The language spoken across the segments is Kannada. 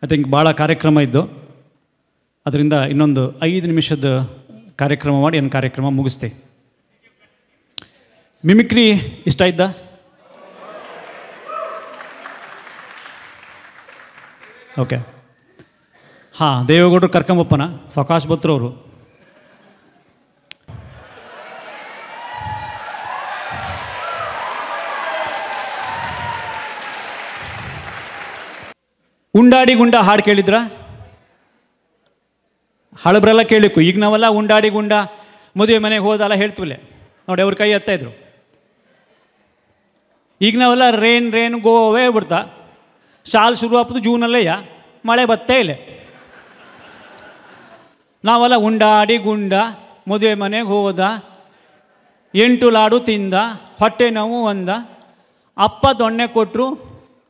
ಐ ಥಿಂಕ್ ಭಾಳ ಕಾರ್ಯಕ್ರಮ ಇದ್ದು, ಅದರಿಂದ ಇನ್ನೊಂದು 5 ನಿಮಿಷದ ಕಾರ್ಯಕ್ರಮ ಮಾಡಿ ಏನು ಕಾರ್ಯಕ್ರಮ ಮುಗಿಸ್ತೆ. ಮಿಮಿಕ್ರಿ ಇಷ್ಟ ಇದ್ದ? ಓಕೆ, ಹಾಂ, ದೇವೇಗೌಡರು ಕರ್ಕೊಂಬಪ್ಪನ ಸಕಾಶ್ ಬತ್ರು ಅವರು. ಉಂಡಾಡಿ ಗುಂಡ ಹಾಡು ಕೇಳಿದ್ರ? ಹಳಬ್ರೆಲ್ಲ ಕೇಳಿಕ್ಕು. ಈಗ ನಾವೆಲ್ಲ ಉಂಡಾಡಿ ಗುಂಡ ಮದುವೆ ಮನೆಗೆ ಹೋದಲ್ಲ ಹೇಳ್ತೀವಲ್ಲ ನೋಡಿ, ಅವ್ರ ಕೈ ಎತ್ತಾ ಇದ್ರು. ಈಗ ನಾವೆಲ್ಲ ರೇನ್ ರೇನ್ ಗೋವೇ ಬಿಡ್ತಾ, ಶಾಲ್ ಶುರು ಆಗ್ತದೆ ಜೂನಲ್ಲಯ್ಯ, ಮಳೆ ಬತ್ತೇ ಇಲ್ಲ. ನಾವೆಲ್ಲ ಉಂಡಾಡಿ ಗುಂಡ ಮದುವೆ ಮನೆಗೆ ಹೋದ, 8 ಲಾಡು ತಿಂದ, ಹೊಟ್ಟೆ ನೋವು ಒಂದ, ಅಪ್ಪ ದೊಣ್ಣೆ ಕೊಟ್ಟರು,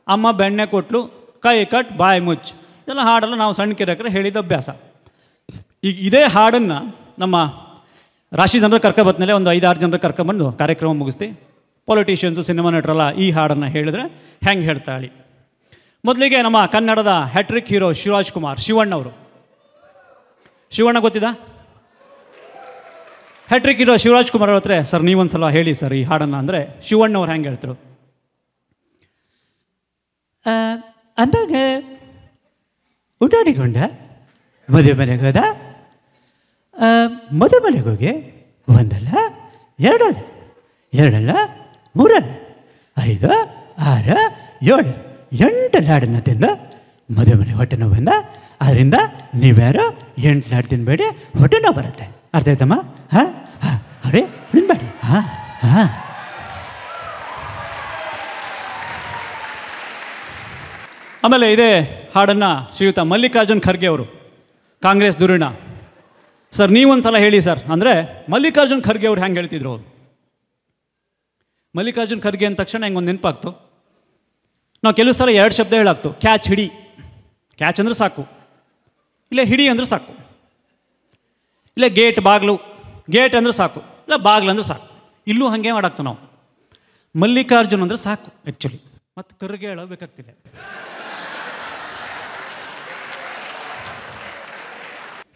ಅಮ್ಮ ಬೆಣ್ಣೆ ಕೊಟ್ಟರು, ಕೈ ಕಟ್ ಬಾಯಿ ಮುಚ್ಚು, ಇದೆಲ್ಲ ಹಾಡೆಲ್ಲ ನಾವು ಸಣ್ಣ ಕಿರಕರೆ ಹೇಳಿದ ಅಭ್ಯಾಸ. ಈಗ ಇದೇ ಹಾಡನ್ನು ನಮ್ಮ ರಾಶಿ ಜನರ ಕರ್ಕೊಬತ್ಮೇಲೆ ಒಂದು 5-6 ಜನರ ಕರ್ಕೊಂಬಂದು ಕಾರ್ಯಕ್ರಮ ಮುಗಿಸ್ತಿ. ಪೊಲಿಟಿಷಿಯನ್ಸು, ಸಿನಿಮಾ ನಟರೆಲ್ಲ ಈ ಹಾಡನ್ನು ಹೇಳಿದ್ರೆ ಹೆಂಗೆ ಹೇಳ್ತಾಳಿ. ಮೊದಲಿಗೆ ನಮ್ಮ ಕನ್ನಡದ ಹ್ಯಾಟ್ರಿಕ್ ಹೀರೋ ಶಿವರಾಜ್ ಕುಮಾರ್, ಶಿವಣ್ಣವರು. ಶಿವಣ್ಣ ಗೊತ್ತಿದ? ಹ್ಯಾಟ್ರಿಕ್ ಹೀರೋ ಶಿವರಾಜ್ ಕುಮಾರ್ ಅವ್ರ ಹತ್ರ ಸರ್ ನೀವೊಂದು ಸಲ ಹೇಳಿ ಸರ್ ಈ ಹಾಡನ್ನು ಅಂದರೆ ಶಿವಣ್ಣವ್ರು ಹೆಂಗೆ ಹೇಳ್ತರು? ಅಂದಾಗ ಊಟಾಡಿಕೊಂಡ ಮದುವೆ ಮನೆಗೆ ಹೋದ, ಮದುವೆ ಮನೆಗೆ ಹೋಗಿ 1 ಅಲ್ಲ 2 ಅಲ್ಲ 2 ಅಲ್ಲ 3 ಅಲ್ಲ 5 6 7 8 ಲಾಡನ್ನು ತಿಂದು ಮದುವೆ ಮನೆಗೆ ಹೊಟ್ಟೆ ನೋವು ಬಂದ. ಅದರಿಂದ ನೀವ್ಯಾರು 8 ಲಾಡು ತಿನ್ಬೇಡಿ, ಹೊಟ್ಟೆ ನೋವು ಬರುತ್ತೆ. ಅರ್ಥ ಆಯ್ತಮ್ಮ? ಹಾಂ ಹಾಂ, ಅರೇ ತಿನ್ಬೇಡಿ. ಹಾಂ ಹಾಂ. ಆಮೇಲೆ ಇದೇ ಹಾಡನ್ನು ಶ್ರೀಯುತ ಮಲ್ಲಿಕಾರ್ಜುನ್ ಖರ್ಗೆ ಅವರು, ಕಾಂಗ್ರೆಸ್ ಧುರೀಣ. ಸರ್ ನೀವೊಂದು ಸಲ ಹೇಳಿ ಸರ್ ಅಂದರೆ ಮಲ್ಲಿಕಾರ್ಜುನ್ ಖರ್ಗೆ ಅವ್ರು ಹೆಂಗೆ ಹೇಳ್ತಿದ್ರು ಅವರು. ಮಲ್ಲಿಕಾರ್ಜುನ್ ಖರ್ಗೆ ಅಂದ ತಕ್ಷಣ ಹೆಂಗೆ ಒಂದು ನೆನಪಾಗ್ತು. ನಾವು ಕೆಲವು ಸಲ 2 ಶಬ್ದ ಹೇಳಾಗ್ತು. ಕ್ಯಾಚ್ ಹಿಡಿ, ಕ್ಯಾಚ್ ಅಂದರೆ ಸಾಕು, ಇಲ್ಲ ಹಿಡಿ ಅಂದರೆ ಸಾಕು, ಇಲ್ಲ ಗೇಟ್ ಬಾಗಿಲು, ಗೇಟ್ ಅಂದರೆ ಸಾಕು, ಇಲ್ಲ ಬಾಗಿಲು ಅಂದರೆ ಸಾಕು. ಇಲ್ಲೂ ಹಾಗೆ ಮಾಡಾಕ್ತು ನಾವು. ಮಲ್ಲಿಕಾರ್ಜುನ್ ಅಂದರೆ ಸಾಕು ಆ್ಯಕ್ಚುಲಿ, ಮತ್ತು ಖರ್ಗೆ ಹೇಳಬೇಕಾಗ್ತಿಲ್ಲ.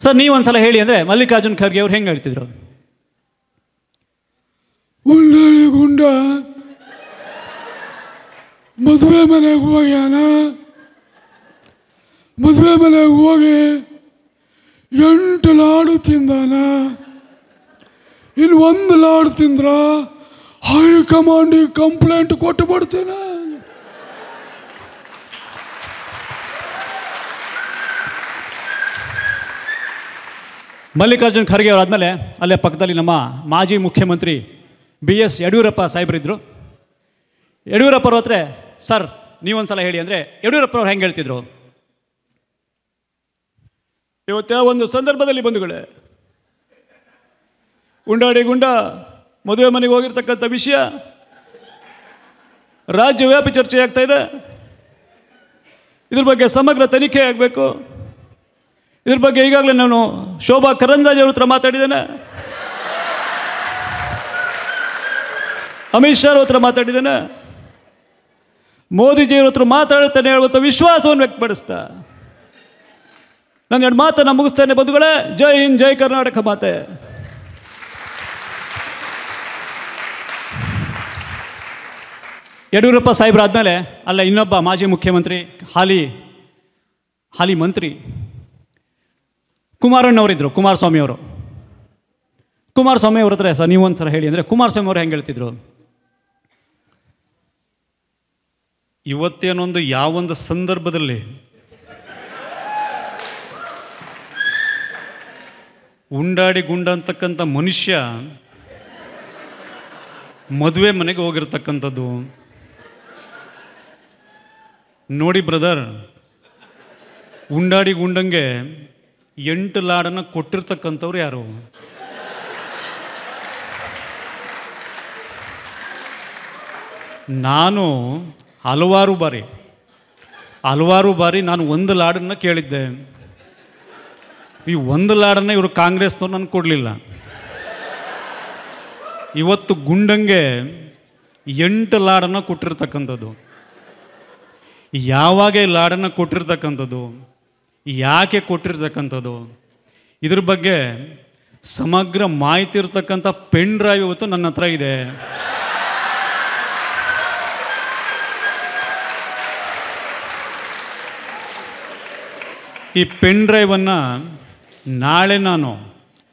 ಸರ್ ನೀವೊಂದ್ಸಲ ಹೇಳಿ ಅಂದರೆ ಮಲ್ಲಿಕಾರ್ಜುನ್ ಖರ್ಗೆ ಅವ್ರು ಹೆಂಗೆ ಹೇಳ್ತಿದ್ರು? ಉಂಡಾಡಿ ಗುಂಡ ಮದುವೆ ಮನೆಗೆ ಹೋಗ್ಯಾನ, ಮದುವೆ ಮನೆಗೆ ಹೋಗಿ 8 ಲಾಡು ತಿಂದಾನ, ಇನ್ನು 1 ಲಾಡು ತಿಂದ್ರ ಹೈಕಮಾಂಡಿಗೆ ಕಂಪ್ಲೇಂಟ್ ಕೊಟ್ಟು ಬಿಡ್ತೇನೆ. ಮಲ್ಲಿಕಾರ್ಜುನ್ ಖರ್ಗೆ ಅವರಾದಮೇಲೆ ಅಲ್ಲೇ ಪಕ್ಕದಲ್ಲಿ ನಮ್ಮ ಮಾಜಿ ಮುಖ್ಯಮಂತ್ರಿ BS ಯಡಿಯೂರಪ್ಪ ಸಾಹೇಬರಿದ್ದರು. ಯಡಿಯೂರಪ್ಪರ ಹತ್ರ ಸರ್ ನೀವೊಂದು ಸಲ ಹೇಳಿ ಅಂದರೆ ಯಡಿಯೂರಪ್ಪನವ್ರು ಹೆಂಗೆ ಹೇಳ್ತಿದ್ರು? ಇವತ್ತೇ ಒಂದು ಸಂದರ್ಭದಲ್ಲಿ ಬಂಧುಗಳೇ, ಉಂಡಾಡಿ ಗುಂಡ ಮದುವೆ ಮನೆಗೆ ಹೋಗಿರ್ತಕ್ಕಂಥ ವಿಷಯ ರಾಜ್ಯವ್ಯಾಪಿ ಚರ್ಚೆ ಆಗ್ತಾ ಇದೆ. ಇದ್ರ ಬಗ್ಗೆ ಸಮಗ್ರ ತನಿಖೆ ಆಗಬೇಕು. ಇದ್ರ ಬಗ್ಗೆ ಈಗಾಗಲೇ ನಾನು ಶೋಭಾ ಕರಂದ್ಲಾಜೆ ಅವ್ರ ಹತ್ರ ಮಾತಾಡಿದ್ದೇನೆ, ಅಮಿತ್ ಶಾ ಅವ್ರ ಹತ್ರ ಮಾತಾಡಿದ್ದೇನೆ, ಮೋದಿಜಿಯವ್ರ ಹತ್ರ ಮಾತಾಡ್ತಾನೆ ಹೇಳುವಂಥ ವಿಶ್ವಾಸವನ್ನು ವ್ಯಕ್ತಪಡಿಸ್ತಾ ನಾನು 2 ಮಾತನ್ನು ಮುಗಿಸ್ತೇನೆ ಬಂಧುಗಳೇ. ಜೈ ಹಿಂದ್, ಜೈ ಕರ್ನಾಟಕ ಮಾತೆ. ಯಡಿಯೂರಪ್ಪ ಸಾಹೇಬರಾದ್ಮೇಲೆ ಅಲ್ಲ ಇನ್ನೊಬ್ಬ ಮಾಜಿ ಮುಖ್ಯಮಂತ್ರಿ, ಹಾಲಿ ಮಂತ್ರಿ ಕುಮಾರಣ್ಣವರಿದ್ದರು, ಕುಮಾರಸ್ವಾಮಿ ಅವರು. ಕುಮಾರಸ್ವಾಮಿ ಅವ್ರ ಹತ್ರ ಸರ್ ನೀವೊಂದು ಸಲ ಹೇಳಿ ಅಂದರೆ ಕುಮಾರಸ್ವಾಮಿ ಅವರು ಹೆಂಗೆ ಹೇಳ್ತಿದ್ರು? ಇವತ್ತೇನೊಂದು ಯಾವೊಂದು ಸಂದರ್ಭದಲ್ಲಿ ಉಂಡಾಡಿ ಗುಂಡ ಅಂತಕ್ಕಂಥ ಮನುಷ್ಯ ಮದುವೆ ಮನೆಗೆ ಹೋಗಿರ್ತಕ್ಕಂಥದ್ದು ನೋಡಿ ಬ್ರದರ್. ಉಂಡಾಡಿ ಗುಂಡಂಗೆ 8 ಲಾಡನ್ನು ಕೊಟ್ಟಿರ್ತಕ್ಕಂಥವ್ರು ಯಾರು? ನಾನು ಹಲವಾರು ಬಾರಿ ನಾನು 1 ಲಾಡನ್ನು ಕೇಳಿದ್ದೆ. ಈ 1 ಲಾಡನ್ನು ಇವರು ಕಾಂಗ್ರೆಸ್ನವ್ರು ನನಗೆ ಕೊಡಲಿಲ್ಲ. ಇವತ್ತು ಗುಂಡಂಗೆ 8 ಲಾಡನ್ನು ಕೊಟ್ಟಿರ್ತಕ್ಕಂಥದ್ದು. ಯಾವಾಗ ಈ ಲಾಡನ್ನು ಕೊಟ್ಟಿರ್ತಕ್ಕಂಥದ್ದು, ಯಾಕೆ ಕೊಟ್ಟಿರ್ತಕ್ಕಂಥದ್ದು, ಇದ್ರ ಬಗ್ಗೆ ಸಮಗ್ರ ಮಾಹಿತಿ ಇರ್ತಕ್ಕಂಥ ಪೆನ್ ಡ್ರೈವ್ ಇವತ್ತು ನನ್ನ ಹತ್ರ ಇದೆ. ಈ ಪೆನ್ ಡ್ರೈವನ್ನು ನಾಳೆ ನಾನು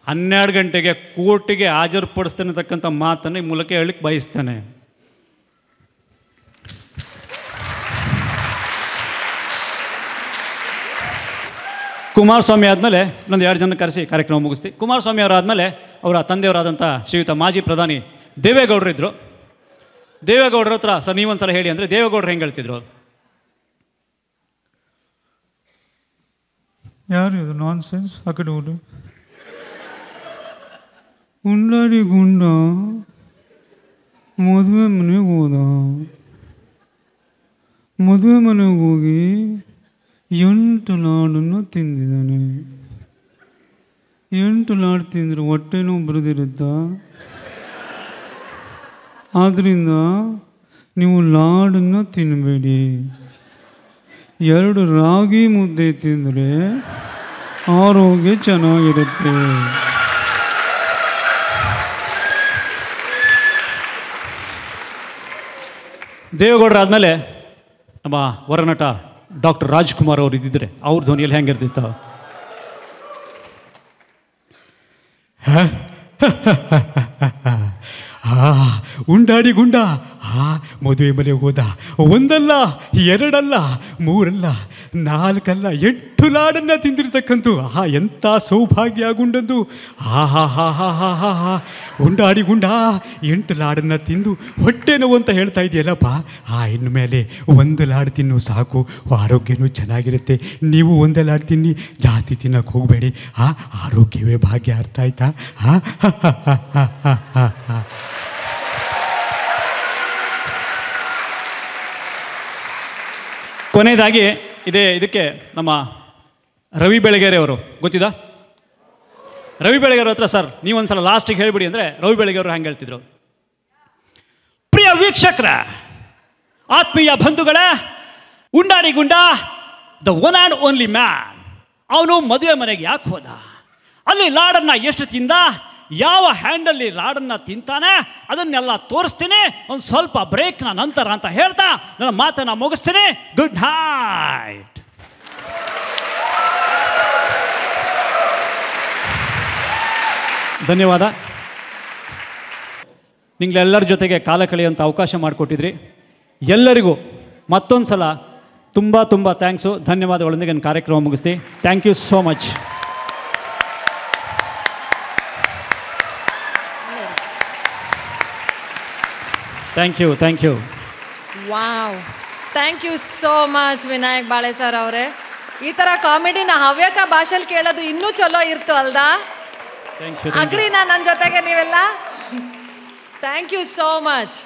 12 ಗಂಟೆಗೆ ಕೋರ್ಟಿಗೆ ಹಾಜರುಪಡಿಸ್ತೇನೆ ಅಂತಕ್ಕಂಥ ಮಾತನ್ನು ಈ ಮೂಲಕ ಹೇಳಲಿಕ್ಕೆ ಬಯಸ್ತೇನೆ. ಕುಮಾರಸ್ವಾಮಿ ಆದಮೇಲೆ ಇನ್ನೊಂದು 2 ಜನ ಕರೆಸಿ ಕಾರ್ಯಕ್ರಮ ಮುಗಿಸ್ತೀವಿ. ಕುಮಾರಸ್ವಾಮಿ ಅವರಾದಮೇಲೆ ಅವರ ತಂದೆಯವರಾದಂಥ ಶ್ರೀಯುತ ಮಾಜಿ ಪ್ರಧಾನಿ ದೇವೇಗೌಡರು ಇದ್ದರು. ದೇವೇಗೌಡರ ಹತ್ರ ಸರ್ ನೀವೊಂದು ಸಲ ಹೇಳಿ ಅಂದರೆ ದೇವೇಗೌಡರು ಹೆಂಗೆ ಹೇಳ್ತಿದ್ರು? ಯಾರು ಇದು ನಾನ್ ಸೆನ್ಸ್? ಆ ಕಡೆ ಹೋಗಿ ಉಂಡಾಡಿ ಗುಂಡ ಮದುವೆ ಮನೆಗೆ ಹೋದ. ಮದುವೆ ಮನೆಗೆ ಹೋಗಿ 8 ಲಾಡನ್ನು ತಿಂದಿದ್ದಾನೆ. 8 ಲಾಡು ತಿಂದರೆ ಹೊಟ್ಟೆನೂ ಬರೆದಿರುತ್ತಾ? ಆದ್ದರಿಂದ ನೀವು ಲಾಡನ್ನು ತಿನ್ನಬೇಡಿ. 2 ರಾಗಿ ಮುದ್ದೆ ತಿಂದರೆ ಆರೋಗ್ಯ ಚೆನ್ನಾಗಿರುತ್ತೆ. ದೇವೇಗೌಡರು ಆದಮೇಲೆ ನಮ್ಮ ಹೊರನಟ ಡಾಕ್ಟರ್ ರಾಜ್ಕುಮಾರ್ ಅವರು ಇದ್ದಿದ್ರೆ ಅವ್ರ ಧ್ವನಿಯಲ್ಲಿ ಹೆಂಗಿರ್ತಿತ್ತು? ಉಂಡಾಡಿ ಗುಂಡ ಮದುವೆ ಮನೆಗೆ ಹೋದ. 1 ಅಲ್ಲ 2 ಅಲ್ಲ 3 ಅಲ್ಲ 4 ಅಲ್ಲ 8 ಲಾಡನ್ನು ತಿಂದಿರ್ತಕ್ಕಂಥ ಎಂಥ ಸೌಭಾಗ್ಯ ಗುಂಡದ್ದು. ಉಂಡಾಡಿ ಗುಂಡ 8 ಲಾಡನ್ನು ತಿಂದು ಹೊಟ್ಟೆ ನೋವು ಅಂತ ಹೇಳ್ತಾ ಇದೆಯಲ್ಲಪ್ಪ. ಇನ್ಮೇಲೆ 1 ಲಾಡು ತಿನ್ನು ಸಾಕು, ಆರೋಗ್ಯನೂ ಚೆನ್ನಾಗಿರುತ್ತೆ. ನೀವು 1 ಲಾಡು ತಿನ್ನಿ, ಜಾಸ್ತಿ ತಿನ್ನಕ್ಕೆ ಹೋಗಬೇಡಿ. ಆರೋಗ್ಯವೇ ಭಾಗ್ಯ. ಅರ್ಥ ಆಯ್ತಾ? ಕೊನೆಯದಾಗಿ ಇದಕ್ಕೆ ನಮ್ಮ ರವಿ ಬೆಳಗೆರೆ ಅವರು ಗೊತ್ತಿದ್ದ? ರವಿ ಬೆಳಗೆರೆ ಹತ್ರ ಸರ್ ನೀವೊಂದ್ಸಲ ಲಾಸ್ಟಿಗೆ ಹೇಳಿಬಿಡಿ ಅಂದರೆ ರವಿ ಬೆಳಗೆರೆ ಹೆಂಗೆ ಹೇಳ್ತಿದ್ರು? ಪ್ರಿಯ ವೀಕ್ಷಕರ, ಆತ್ಮೀಯ ಬಂಧುಗಳ, ಉಂಡಾಡಿ ಗುಂಡ the one and only man. ಅವನು ಮದುವೆ ಮನೆಗೆ ಯಾಕೆ ಹೋದ, ಅಲ್ಲಿ ಲಾಡನ್ನು ಎಷ್ಟು ತಿಂದ, ಯಾವ ಹ್ಯಾಂಡಲ್ಲಿ ಲಾಡನ್ನು ತಿಂತಾನೆ, ಅದನ್ನೆಲ್ಲ ತೋರಿಸ್ತೀನಿ ಒಂದು ಸ್ವಲ್ಪ ಬ್ರೇಕ್ನ ನಂತರ ಅಂತ ಹೇಳ್ತಾ ನನ್ನ ಮಾತನ್ನು ಮುಗಿಸ್ತೀನಿ. Good night. ಧನ್ಯವಾದ. ನಿಂಗಳೆಲ್ಲರ ಜೊತೆಗೆ ಕಾಲ ಕಳೆಯುವಂಥ ಅವಕಾಶ ಮಾಡಿಕೊಟ್ಟಿದ್ರಿ. ಎಲ್ಲರಿಗೂ ಮತ್ತೊಂದು ಸಲ ತುಂಬ ತುಂಬ ಥ್ಯಾಂಕ್ಸು, ಧನ್ಯವಾದಗಳೊಂದಿಗೆ ನನ್ನ ಕಾರ್ಯಕ್ರಮ ಮುಗಿಸ್ತೀನಿ. Thank you so much. Thank you. Wow, thank you so much Vinayak Bale sir ಅವರೇ. ಈ ಥರ ಕಾಮಿಡಿನ ಹವ್ಯಕ ಭಾಷೆಲಿ ಕೇಳೋದು ಇನ್ನೂ ಚಲೋ ಇರ್ತು ಅಲ್ದಾ? ಅಗ್ರಿನಾ ನನ್ನ ಜೊತೆಗೆ ನೀವೆಲ್ಲ? Thank you so much.